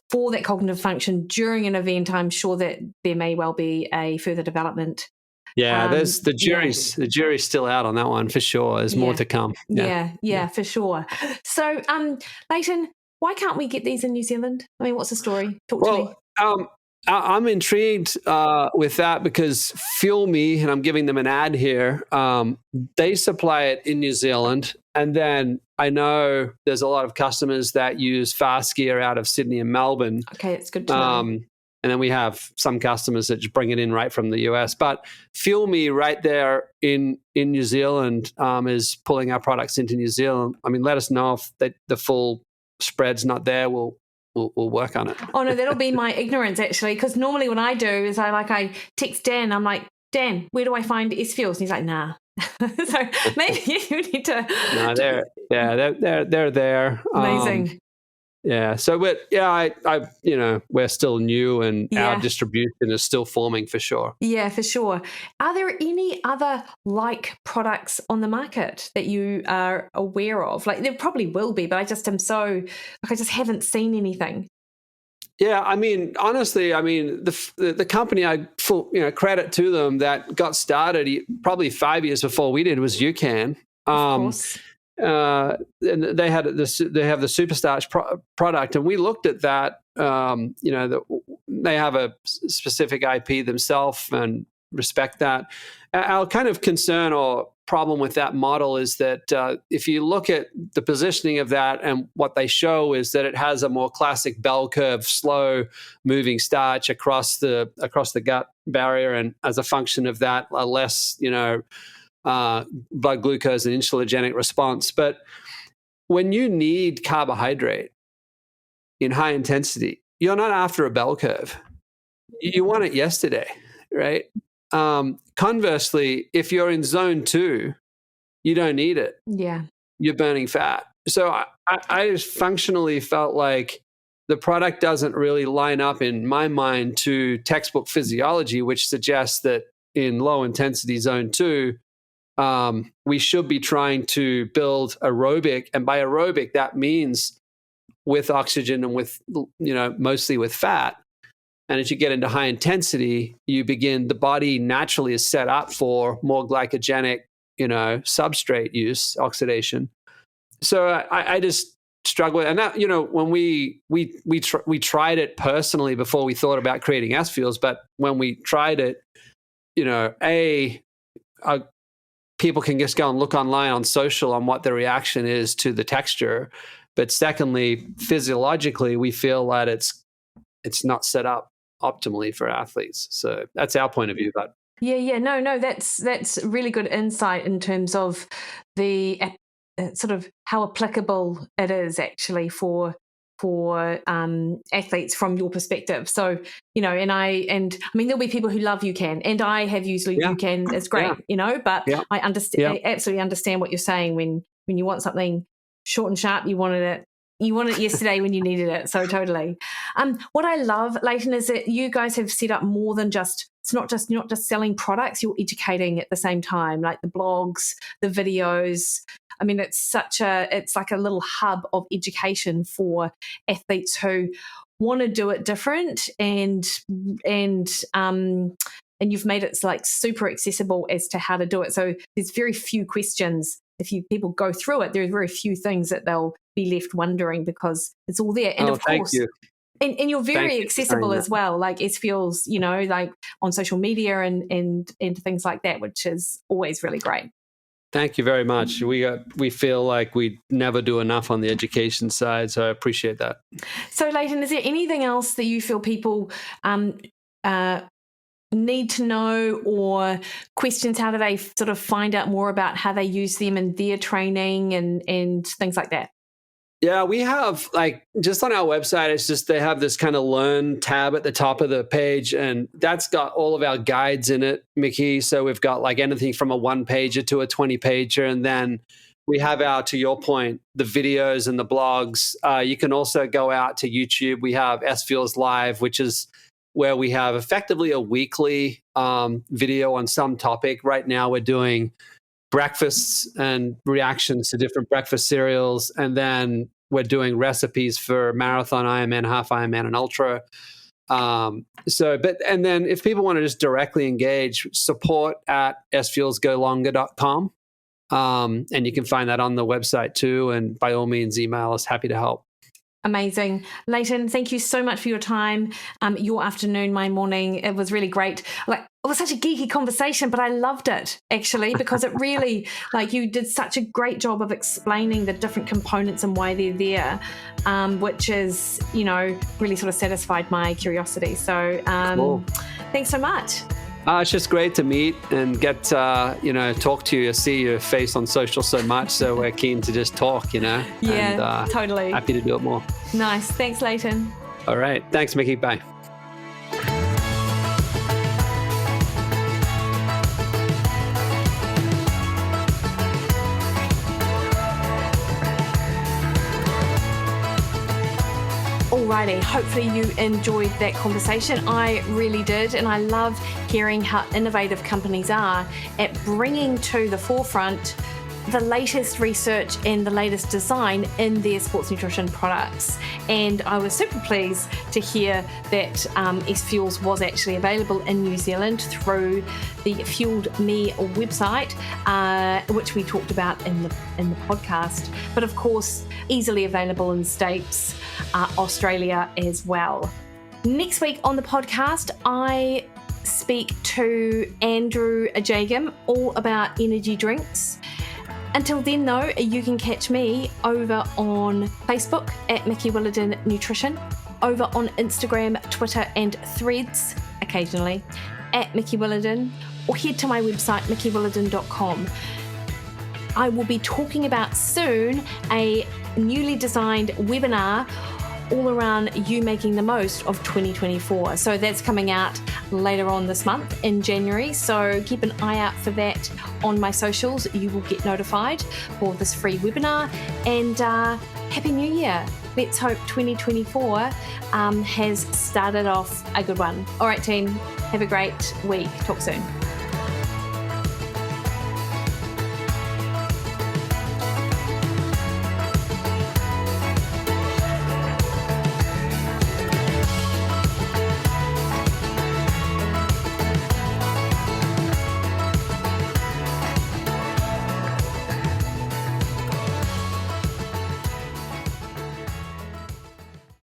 for that cognitive function during an event, I'm sure that there may well be a further development. Yeah, there's the jury's still out on that one for sure. There's more to come. Yeah, for sure. So, Leighton, why can't we get these in New Zealand? I mean, what's the story? Talk to me. I'm intrigued with that because Fuel Me, and I'm giving them an ad here, they supply it in New Zealand. And then I know there's a lot of customers that use Fast Gear out of Sydney and Melbourne. Okay, it's good to know. And then we have some customers that just bring it in right from the US. But Fuel Me right there in New Zealand is pulling our products into New Zealand. I mean, let us know if the full spread's not there. We'll work on it. Oh, no, that'll be my ignorance, actually, because normally what I do is I text Dan. I'm like, Dan, where do I find SFuels? And he's like, nah. So maybe you need to. No, they're there. Amazing. So we're still new and our distribution is still forming for sure. Yeah, for sure. Are there any other like products on the market that you are aware of? Like there probably will be, but I just haven't seen anything. Yeah, I mean, honestly, the company, I full credit to them that got started probably 5 years before we did was UCAN. Of course. And they have the Superstarch product, and we looked at that. They have a specific IP themselves, and respect that. Our kind of concern or problem with that model is that if you look at the positioning of that, and what they show is that it has a more classic bell curve, slow moving starch across the gut barrier, and as a function of that, a less blood glucose and insulinogenic response. But when you need carbohydrate in high intensity, you're not after a bell curve. You want it yesterday, right? conversely, if you're in zone 2, you don't need it. Yeah. You're burning fat. So I just functionally felt like the product doesn't really line up in my mind to textbook physiology, which suggests that in low intensity zone 2, we should be trying to build aerobic. And by aerobic, that means with oxygen and with, mostly with fat. And as you get into high intensity, the body naturally is set up for more glycogenic, substrate use, oxidation. So I just struggle with, and that, when we tried it personally before we thought about creating SFuels, but when we tried it, people can just go and look online on social on what the reaction is to the texture. But secondly, physiologically, we feel that it's not set up optimally for athletes. So that's our point of view. But no, that's really good insight in terms of the sort of how applicable it is actually for athletes from your perspective. So, and I mean, there'll be people who love UCAN, and I have used UCAN. It's great, but I understand, I absolutely understand what you're saying when you want something short and sharp, you wanted it yesterday when you needed it. So totally. What I love, Leighton, is that you guys have set up more than just, you're not just selling products, you're educating at the same time, like the blogs, the videos. I mean, it's like a little hub of education for athletes who want to do it different, and you've made it like super accessible as to how to do it. So there's very few questions. If people go through it, there are very few things that they'll be left wondering because it's all there. And of course, you. And you're very accessible as well, like SFuels, like on social media and things like that, which is always really great. Thank you very much. We feel like we never do enough on the education side, so I appreciate that. So, Leighton, is there anything else that you feel people need to know, or questions? How do they sort of find out more about how they use them in their training and things like that? Yeah, we have, like, just on our website, it's just they have this kind of learn tab at the top of the page, and that's got all of our guides in it, Mikki. So we've got like anything from a 1-pager to a 20-pager, and then we have to your point, the videos and the blogs. You can also go out to YouTube. We have SFuels Live, which is where we have effectively a weekly video on some topic. Right now we're doing breakfasts and reactions to different breakfast cereals. And then we're doing recipes for marathon, Ironman, half Ironman, and ultra. And then if people want to just directly engage, support at sfuelsgolonger.com. And you can find that on the website too. And by all means, email us. Happy to help. Amazing. Leighton, thank you so much for your time, your afternoon, my morning. It was really great. Like, it was such a geeky conversation, but I loved it actually, because it really, like, you did such a great job of explaining the different components and why they're there, which is, really sort of satisfied my curiosity. So cool. Thanks so much. It's just great to meet and get, talk to you, see your face on social so much. So we're keen to just talk, Yeah, and, totally. Happy to do it more. Nice. Thanks, Leighton. All right. Thanks, Mikki. Bye. Alrighty, hopefully you enjoyed that conversation. I really did, and I love hearing how innovative companies are at bringing to the forefront the latest research and the latest design in their sports nutrition products. And I was super pleased to hear that SFuels was actually available in New Zealand through the Fueled Me website, which we talked about in the podcast. But of course, easily available in States, Australia as well. Next week on the podcast, I speak to Andrew Jagam all about energy drinks. Until then, though, you can catch me over on Facebook at Mikki Williden Nutrition, over on Instagram, Twitter, and Threads occasionally at Mikki Williden, or head to my website, mikkiwilliden.com. I will be talking about soon a newly designed webinar all around you making the most of 2024. So that's coming out later on this month in January. So keep an eye out for that on my socials. You will get notified for this free webinar. And Happy New Year. Let's hope 2024 has started off a good one. All right, team, have a great week. Talk soon.